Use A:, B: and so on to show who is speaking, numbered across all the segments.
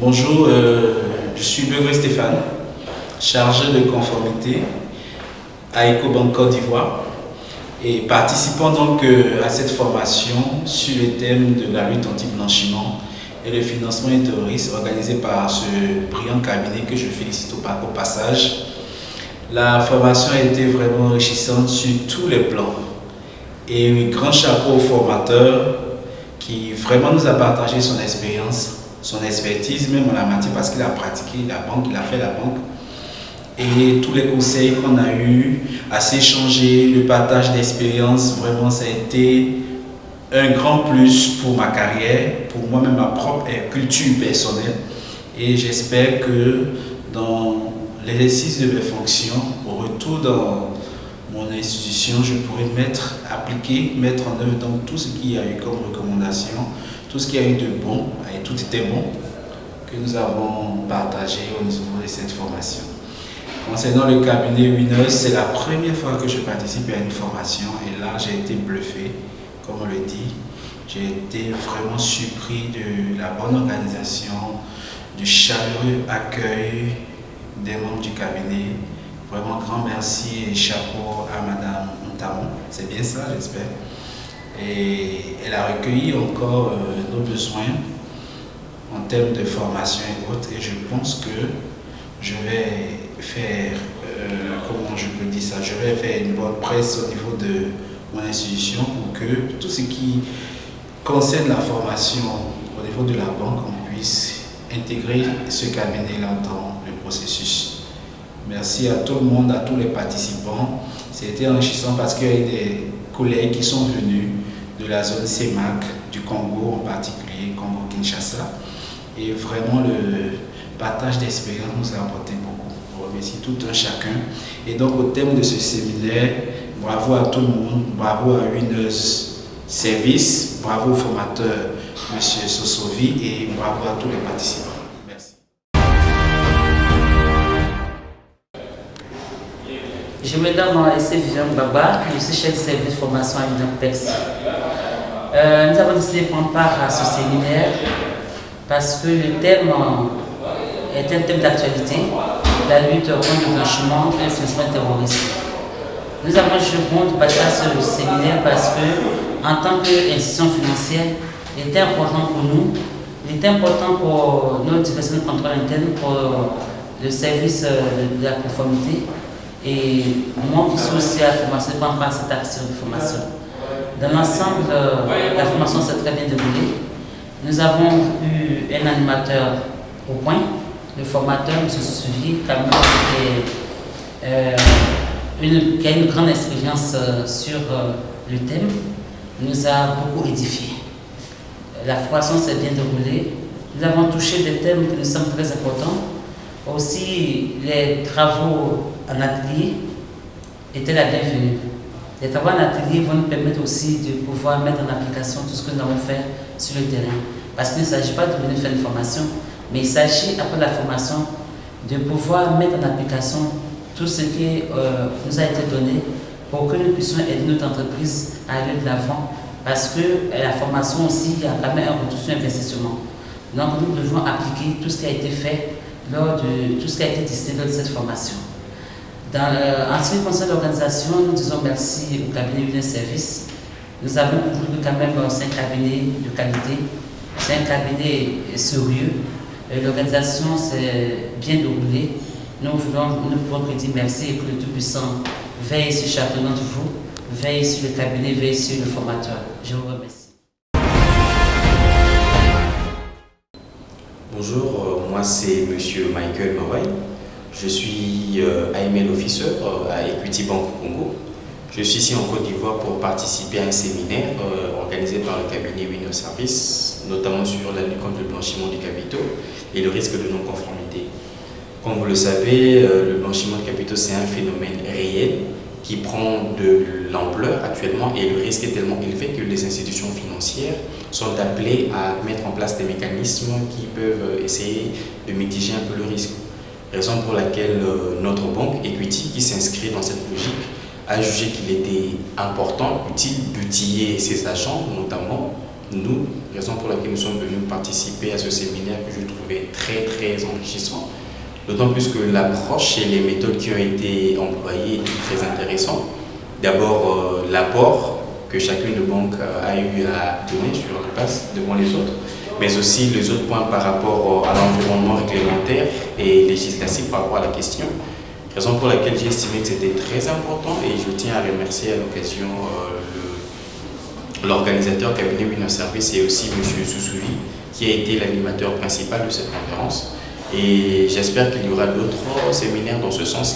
A: Bonjour, je suis Begré Stéphane, chargé de conformité à Ecobank Côte d'Ivoire et participant donc à cette formation sur les thèmes de la lutte anti-blanchiment et le financement du terrorisme organisée par ce brillant cabinet que je félicite au passage. La formation a été vraiment enrichissante sur tous les plans et un grand chapeau au formateur qui vraiment nous a partagé son expérience, son expertise même en la matière parce qu'il a pratiqué la banque, il a fait la banque et tous les conseils qu'on a eu à s'échanger, le partage d'expérience, vraiment ça a été un grand plus pour ma carrière, pour moi-même ma propre culture personnelle et j'espère que dans l'exercice de mes fonctions, au retour dans mon institution, je pourrais mettre en œuvre donc tout ce qu'il y a eu comme recommandation, tout ce qu'il y a eu de bon, et tout était bon, que nous avons partagé au niveau de cette formation. Concernant le cabinet Winners, c'est la première fois que je participe à une formation et là j'ai été bluffé, comme on le dit. J'ai été vraiment surpris de la bonne organisation, du chaleureux accueil des membres du cabinet. Vraiment grand merci et chapeau à Madame Ntamon, c'est bien ça j'espère. Et elle a recueilli encore nos besoins en termes de formation et autres et je pense que je vais faire, comment je peux dire ça, je vais faire une bonne presse au niveau de mon institution pour que tout ce qui concerne la formation au niveau de la banque, on puisse intégrer ce cabinet-là dans le processus. Merci à tout le monde, à tous les participants. C'était enrichissant parce qu'il y a eu des collègues qui sont venus de la zone CEMAC, du Congo en particulier, Congo-Kinshasa. Et vraiment le partage d'expérience nous a apporté beaucoup. On remercie tout un chacun. Et donc au thème de ce séminaire, bravo à tout le monde, bravo à Winners Service, bravo au formateur M. Sosovi et bravo à tous les participants.
B: Je me nomme S. Viviane Baba, je suis chef de service formation à l'UNAPEX. Nous avons décidé de prendre part à ce séminaire parce que le thème est un thème d'actualité, la lutte contre le blanchiment et le financement terroriste. Nous avons jugé bon de passer à ce séminaire parce que, en tant qu'institution financière, il était important pour nous, il était important pour notre direction de contrôle interne, pour le service de la conformité. Et moi qui suis aussi à la formation, je prends part à cette action de formation. Dans l'ensemble, la formation s'est très bien déroulée. Nous avons eu un animateur au point, le formateur, M. Suivi, qui a une grande expérience sur le thème, nous a beaucoup édifié. La formation s'est bien déroulée. Nous avons touché des thèmes qui nous semblent très importants. Aussi, les travaux en atelier étaient la bienvenue. Les travaux en atelier vont nous permettre aussi de pouvoir mettre en application tout ce que nous avons fait sur le terrain. Parce qu'il ne s'agit pas de venir faire une formation, mais il s'agit, après la formation, de pouvoir mettre en application tout ce qui nous a été donné pour que nous puissions aider notre entreprise à aller de l'avant. Parce que la formation aussi, il y a quand même un retour sur investissement. Donc nous devons appliquer tout ce qui a été fait lors de tout ce qui a été décidé lors de cette formation. En ce qui concerne l'organisation, nous disons merci au cabinet Winners Service. Nous avons conclu que quand même c'est un cabinet de qualité, c'est un cabinet sérieux. L'organisation s'est bien déroulée. Nous pouvons que dire merci et que le Tout-Puissant veille sur chacun d'entre vous, veille sur le cabinet, veille sur le formateur. Je vous remercie.
C: Bonjour, moi c'est Monsieur Michael Mawai. Je suis AML Officer à Equity Bank Congo. Je suis ici en Côte d'Ivoire pour participer à un séminaire organisé par le cabinet Winners Service, notamment sur la lutte contre le blanchiment du capitaux et le risque de non-conformité. Comme vous le savez, le blanchiment de capitaux c'est un phénomène réel qui prend de l'ampleur actuellement et le risque est tellement élevé que les institutions financières sont appelées à mettre en place des mécanismes qui peuvent essayer de mitiger un peu le risque. Raison pour laquelle notre banque Equity, qui s'inscrit dans cette logique, a jugé qu'il était important, utile d'outiller ses agents, notamment nous, raison pour laquelle nous sommes venus participer à ce séminaire que je trouvais très enrichissant. D'autant plus que l'approche et les méthodes qui ont été employées étaient très intéressantes. D'abord, l'apport que chacune de banque a eu à donner sur le pass devant les autres, mais aussi les autres points par rapport à l'environnement réglementaire et législatif par rapport à la question. Raison pour laquelle j'ai estimé que c'était très important et je tiens à remercier à l'occasion l'organisateur cabinet Winner Service et aussi M. Soussouvi qui a été l'animateur principal de cette conférence. Et j'espère qu'il y aura d'autres séminaires dans ce sens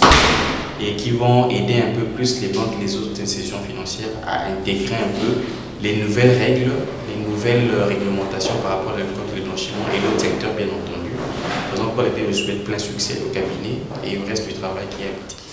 C: et qui vont aider un peu plus les banques et les autres institutions financières à intégrer un peu les nouvelles règles, les nouvelles réglementations par rapport à la lutte contre le blanchiment et d'autres secteurs bien entendu. Raison pour laquelle je souhaite plein succès au cabinet et au reste du travail qui est abouti.